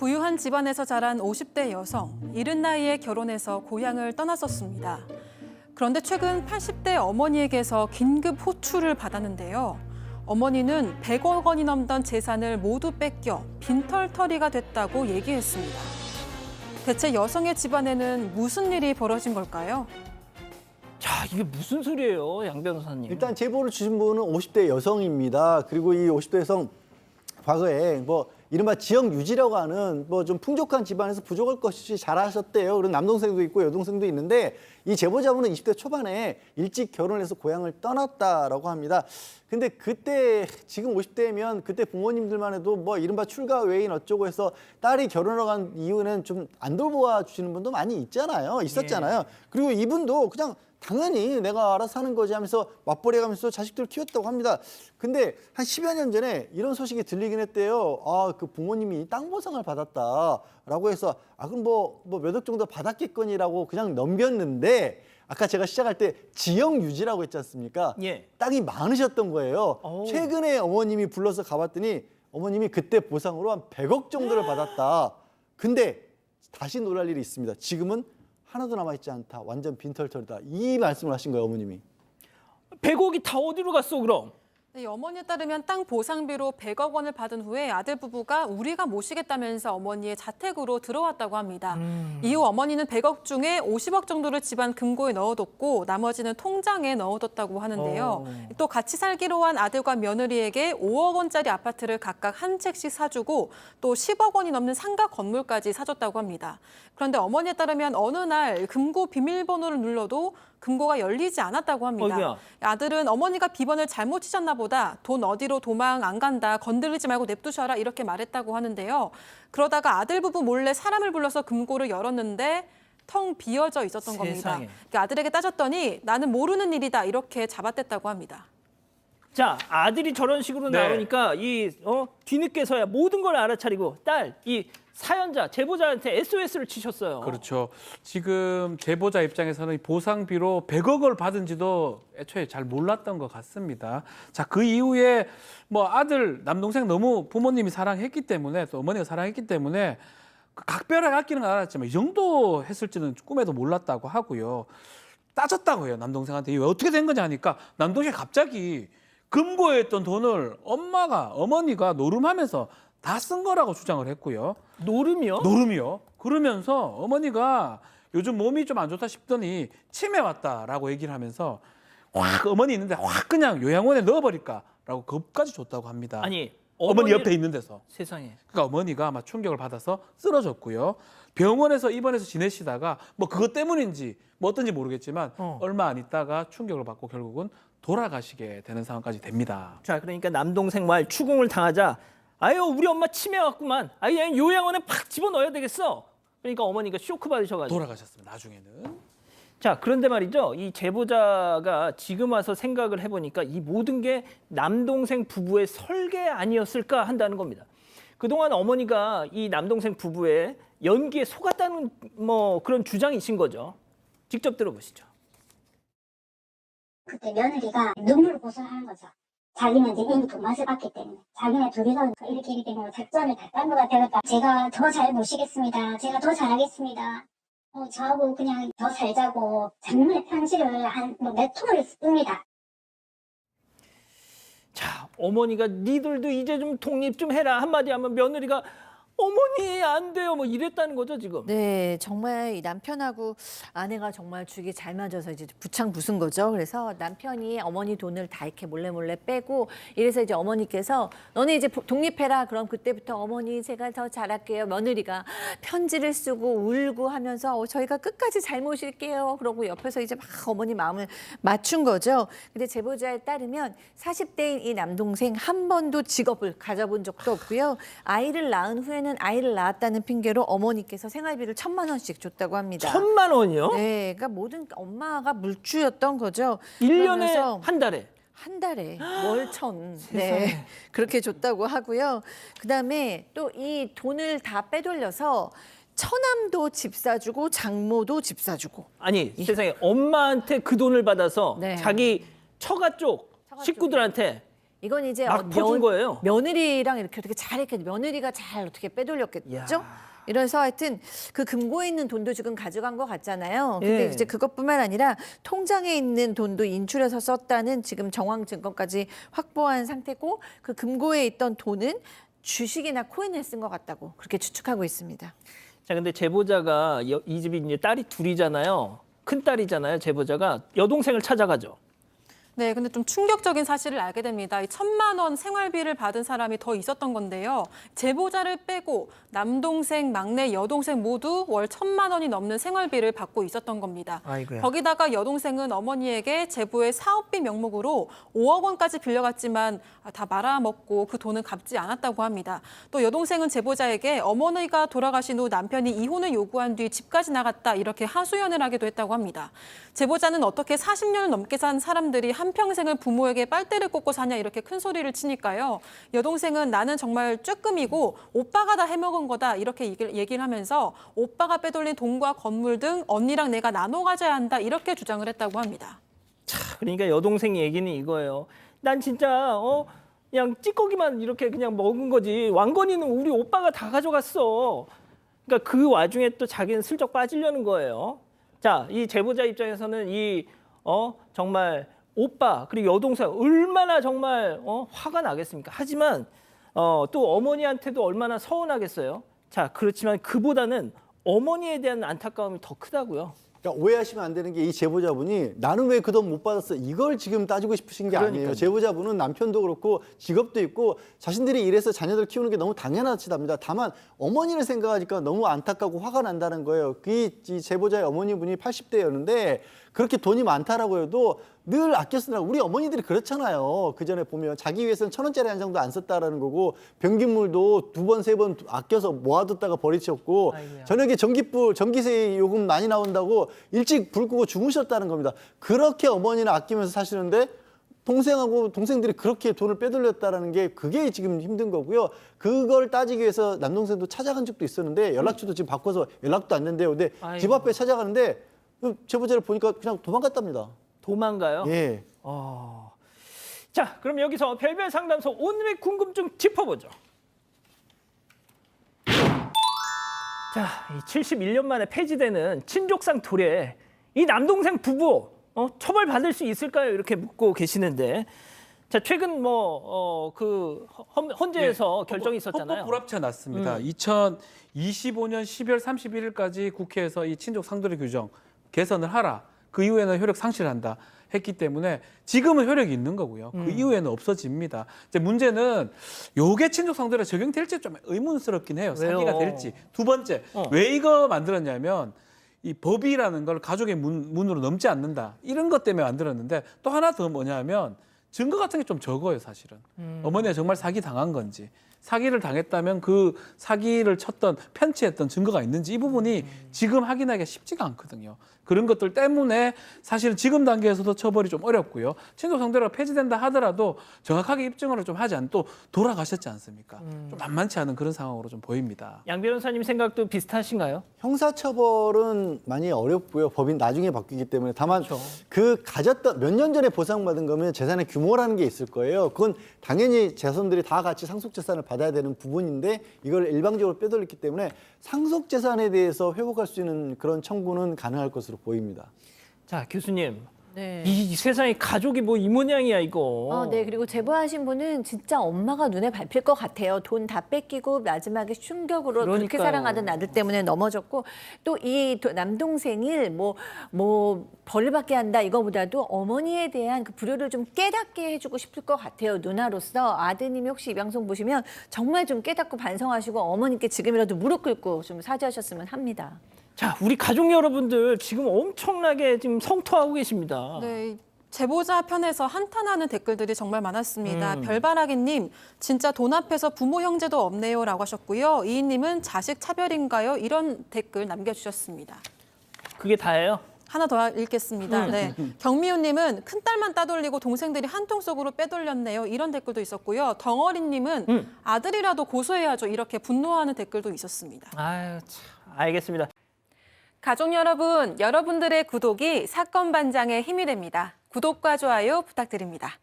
부유한 집안에서 자란 50대 여성, 이른 나이에 결혼해서 고향을 떠났었습니다. 그런데 최근 80대 어머니에게서 긴급 호출을 받았는데요. 어머니는 100억 원이 넘던 재산을 모두 뺏겨 빈털터리가 됐다고 얘기했습니다. 대체 여성의 집안에는 무슨 일이 벌어진 걸까요? 자, 이게 무슨 소리예요, 양 변호사님? 일단 제보를 주신 분은 50대 여성입니다. 그리고 이 50대 여성 과거에 이른바 지역 유지라고 하는 좀 풍족한 집안에서 부족할 것이 잘하셨대요. 그런 남동생도 있고 여동생도 있는데 이 제보자분은 20대 초반에 일찍 결혼해서 고향을 떠났다라고 합니다. 근데 그때 지금 50대면 그때 부모님들만 해도 이른바 출가 외인 어쩌고 해서 딸이 결혼하러 간 이후에는 좀 안 돌보아 주시는 분도 많이 있었잖아요. 예. 그리고 이분도 그냥 당연히 내가 알아서 하는 거지 하면서 맞벌이 가면서 자식들을 키웠다고 합니다. 근데 한 10여 년 전에 이런 소식이 들리긴 했대요. 그 부모님이 땅 보상을 받았다라고 해서 그럼 몇 억 정도 받았겠거니라고 그냥 넘겼는데 아까 제가 시작할 때 지역 유지라고 했지 않습니까? 예. 땅이 많으셨던 거예요. 오. 최근에 어머님이 불러서 가봤더니 어머님이 그때 보상으로 한 100억 정도를 받았다. 근데 다시 놀랄 일이 있습니다. 지금은 하나도 남아있지 않다. 완전 빈털터리다. 이 말씀을 하신 거예요, 어머님이. 100억이 다 어디로 갔어, 그럼? 네, 어머니에 따르면 땅 보상비로 100억 원을 받은 후에 아들 부부가 우리가 모시겠다면서 어머니의 자택으로 들어왔다고 합니다. 이후 어머니는 100억 중에 50억 정도를 집안 금고에 넣어뒀고 나머지는 통장에 넣어뒀다고 하는데요. 또 같이 살기로 한 아들과 며느리에게 5억 원짜리 아파트를 각각 한 채씩 사주고 또 10억 원이 넘는 상가 건물까지 사줬다고 합니다. 그런데 어머니에 따르면 어느 날 금고 비밀번호를 눌러도 금고가 열리지 않았다고 합니다. 어이구야. 아들은 어머니가 비번을 잘못 치셨나 보다. 돈 어디로 도망 안 간다. 건드리지 말고 냅두셔라. 이렇게 말했다고 하는데요. 그러다가 아들 부부 몰래 사람을 불러서 금고를 열었는데 텅 비어져 있었던 겁니다. 세상에. 그러니까 아들에게 따졌더니 나는 모르는 일이다. 이렇게 잡아댔다고 합니다. 자, 아들이 저런 식으로 네. 나오니까 뒤늦게서야 모든 걸 알아차리고 이 사연자, 제보자한테 SOS를 치셨어요. 그렇죠. 지금 제보자 입장에서는 보상비로 100억을 받은지도 애초에 잘 몰랐던 것 같습니다. 자, 그 이후에 아들, 남동생 너무 부모님이 사랑했기 때문에 또 어머니가 사랑했기 때문에 각별하게 아끼는 건 알았지만 이 정도 했을지는 꿈에도 몰랐다고 하고요. 따졌다고 해요, 남동생한테. 이게 어떻게 된 거냐 하니까 남동생이 갑자기 금고에 있던 돈을 어머니가 노름하면서 다 쓴 거라고 주장을 했고요. 노름이요? 노름이요. 그러면서 어머니가 요즘 몸이 좀 안 좋다 싶더니 치매 왔다라고 얘기를 하면서 확 어머니 있는데 확 그냥 요양원에 넣어버릴까라고 겁까지 줬다고 합니다. 아니, 어머니 옆에 있는 데서. 세상에. 그러니까 어머니가 아마 충격을 받아서 쓰러졌고요. 병원에서 입원해서 지내시다가 그것 때문인지 어떤지 모르겠지만 얼마 안 있다가 충격을 받고 결국은 돌아가시게 되는 상황까지 됩니다. 자, 그러니까 남동생 말 추궁을 당하자 우리 엄마 치매 왔구만. 그냥 요양원에 팍 집어넣어야 되겠어. 그러니까 어머니가 쇼크 받으셔가지고. 돌아가셨습니다. 나중에는. 자, 그런데 말이죠. 이 제보자가 지금 와서 생각을 해보니까 이 모든 게 남동생 부부의 설계 아니었을까 한다는 겁니다. 그동안 어머니가 이 남동생 부부의 연기에 속았다는 그런 주장이신 거죠. 직접 들어보시죠. 그때 며느리가 눈물 고소하는 거죠. 자기는 이제 이미 돈 맛을 봤기 때문에 자기네 둘이서 이렇게 작전을 다 짠 것 같아요. 제가 더 잘 모시겠습니다. 제가 더 잘하겠습니다. 저하고 그냥 더 살자고 장문의 편지를 한 몇 통을 씁니다. 자, 어머니가 니들도 이제 좀 독립 좀 해라 한마디 하면 며느리가 어머니 안 돼요 이랬다는 거죠 지금. 네, 정말 이 남편하고 아내가 정말 죽이 잘 맞아서 이제 부창 부순 거죠. 그래서 남편이 어머니 돈을 다 이렇게 몰래 빼고 이래서 이제 어머니께서 너네 이제 독립해라. 그럼 그때부터 어머니 제가 더 잘할게요. 며느리가 편지를 쓰고 울고 하면서 저희가 끝까지 잘 모실게요. 그러고 옆에서 이제 막 어머니 마음을 맞춘 거죠. 근데 제보자에 따르면 40대인 이 남동생 한 번도 직업을 가져본 적도 없고요. 아이를 낳은 후에는 아이를 낳았다는 핑계로 어머니께서 생활비를 1,000만 원씩 줬다고 합니다. 1,000만 원이요? 네, 그러니까 모든 엄마가 물주였던 거죠. 1년에 그러면서 한 달에? 한 달에 월천 네 그렇게 줬다고 하고요. 그다음에 또 이 돈을 다 빼돌려서 처남도 집 사주고 장모도 집 사주고. 아니 세상에 엄마한테 그 돈을 받아서 네. 자기 처가 쪽 식구들한테 이건 이제 막 퍼준 거예요. 며느리랑 이렇게 어떻게 잘했겠 며느리가 잘 어떻게 빼돌렸겠죠? 이야. 이래서 하여튼 그 금고에 있는 돈도 지금 가져간 것 같잖아요. 근데 예. 이제 그것뿐만 아니라 통장에 있는 돈도 인출해서 썼다는 지금 정황 증거까지 확보한 상태고 그 금고에 있던 돈은 주식이나 코인을 쓴 것 같다고 그렇게 추측하고 있습니다. 자, 근데 제보자가 이 집이 이제 딸이 둘이잖아요. 큰 딸이잖아요. 제보자가 여동생을 찾아가죠. 네, 근데 좀 충격적인 사실을 알게 됩니다. 이 1,000만 원 생활비를 받은 사람이 더 있었던 건데요. 제보자를 빼고 남동생, 막내, 여동생 모두 월 1,000만 원이 넘는 생활비를 받고 있었던 겁니다. 아이고야. 거기다가 여동생은 어머니에게 제보의 사업비 명목으로 5억 원까지 빌려갔지만 다 말아먹고 그 돈은 갚지 않았다고 합니다. 또 여동생은 제보자에게 어머니가 돌아가신 후 남편이 이혼을 요구한 뒤 집까지 나갔다 이렇게 하소연을 하기도 했다고 합니다. 제보자는 어떻게 40년을 넘게 산 사람들이 한평생을 부모에게 빨대를 꽂고 사냐 이렇게 큰 소리를 치니까요. 여동생은 나는 정말 쬐끔이고 오빠가 다 해먹은 거다 이렇게 얘기를 하면서 오빠가 빼돌린 돈과 건물 등 언니랑 내가 나눠 가져야 한다 이렇게 주장을 했다고 합니다. 자, 그러니까 여동생 얘기는 이거예요. 난 진짜 그냥 찌꺼기만 이렇게 그냥 먹은 거지. 왕건이는 우리 오빠가 다 가져갔어. 그러니까 그 와중에 또 자기는 슬쩍 빠지려는 거예요. 자, 이 제보자 입장에서는 정말 오빠 그리고 여동생 얼마나 정말 화가 나겠습니까? 하지만 또 어머니한테도 얼마나 서운하겠어요. 자, 그렇지만 그보다는 어머니에 대한 안타까움이 더 크다고요. 그러니까 오해하시면 안 되는 게 이 제보자분이 나는 왜 그 돈 못 받았어 이걸 지금 따지고 싶으신 게 그러니까요. 아니에요. 제보자분은 남편도 그렇고 직업도 있고 자신들이 일해서 자녀들 키우는 게 너무 당연하답니다. 다만 어머니를 생각하니까 너무 안타깝고 화가 난다는 거예요. 이 제보자의 어머니분이 80대였는데 그렇게 돈이 많다라고 해도 늘 아껴 쓰느라고 우리 어머니들이 그렇잖아요. 그 전에 보면 자기 위해서는 1,000원짜리 한 장도 안 썼다라는 거고 변기물도 2번, 3번 아껴서 모아뒀다가 버리셨고 아이고야. 저녁에 전기세 요금 많이 나온다고 일찍 불 끄고 주무셨다는 겁니다. 그렇게 어머니는 아끼면서 사시는데 동생들이 그렇게 돈을 빼돌렸다라는 게 그게 지금 힘든 거고요. 그걸 따지기 위해서 남동생도 찾아간 적도 있었는데 연락처도 지금 바꿔서 연락도 안 된대요. 근데 아이고. 집 앞에 찾아가는데 그 제보자를 보니까 그냥 도망갔답니다. 도망가요? 예. 자, 그럼 여기서 별별 상담소 오늘의 궁금증 짚어보죠. 자, 이 71년 만에 폐지되는 친족상 토례, 이 남동생 부부 처벌받을 수 있을까요? 이렇게 묻고 계시는데, 자, 최근 그 헌재에서 결정이 있었잖아요. 헌법 불합치가 났습니다. 2025년 12월 31일까지 국회에서 이 친족 상도례 규정 개선을 하라. 그 이후에는 효력 상실한다 했기 때문에 지금은 효력이 있는 거고요. 그 이후에는 없어집니다. 이제 문제는 요게 친족 상도례 적용될지 좀 의문스럽긴 해요. 왜요? 사기가 될지. 두 번째, 왜 이거 만들었냐면 이 법이라는 걸 가족의 문으로 넘지 않는다. 이런 것 때문에 만들었는데 또 하나 더 뭐냐면 증거 같은 게 좀 적어요, 사실은. 어머니가 정말 사기 당한 건지. 사기를 당했다면 그 사기를 쳤던 편취했던 증거가 있는지 이 부분이 지금 확인하기가 쉽지가 않거든요. 그런 것들 때문에 사실은 지금 단계에서도 처벌이 좀 어렵고요. 친족 상도례가 폐지된다 하더라도 정확하게 입증을 좀 하지 않고 또 돌아가셨지 않습니까? 좀 만만치 않은 그런 상황으로 좀 보입니다. 양 변호사님 생각도 비슷하신가요? 형사처벌은 많이 어렵고요. 법이 나중에 바뀌기 때문에 다만 그렇죠. 그 가졌던 몇 년 전에 보상받은 거면 재산의 규모라는 게 있을 거예요. 그건 당연히 자손들이 다 같이 상속재산을 받아야 되는 부분인데 이걸 일방적으로 빼돌렸기 때문에 상속재산에 대해서 회복할 수 있는 그런 청구는 가능할 것으로 보입니다. 자, 교수님. 네. 이 세상에 가족이 뭐 이 모양이야 이거. 네, 그리고 제보하신 분은 진짜 엄마가 눈에 밟힐 것 같아요. 돈 다 뺏기고 마지막에 충격으로 그렇게 그러니까요. 사랑하던 아들 때문에 넘어졌고 또 이 남동생을 뭐 벌을 받게 한다 이거보다도 어머니에 대한 그 불효를 좀 깨닫게 해주고 싶을 것 같아요. 누나로서 아드님이 혹시 이 방송 보시면 정말 좀 깨닫고 반성하시고 어머니께 지금이라도 무릎 꿇고 좀 사죄하셨으면 합니다. 자, 우리 가족 여러분들 지금 엄청나게 지금 성토하고 계십니다. 네. 제보자 편에서 한탄하는 댓글들이 정말 많았습니다. 별바라기님, 진짜 돈 앞에서 부모 형제도 없네요라고 하셨고요. 이인님은 자식 차별인가요? 이런 댓글 남겨주셨습니다. 그게 다예요? 하나 더 읽겠습니다. 네. 경미우님은 큰딸만 따돌리고 동생들이 한통 속으로 빼돌렸네요. 이런 댓글도 있었고요. 덩어리님은 아들이라도 고소해야죠. 이렇게 분노하는 댓글도 있었습니다. 아유, 참. 알겠습니다. 가족 여러분, 여러분들의 구독이 사건 반장의 힘이 됩니다. 구독과 좋아요 부탁드립니다.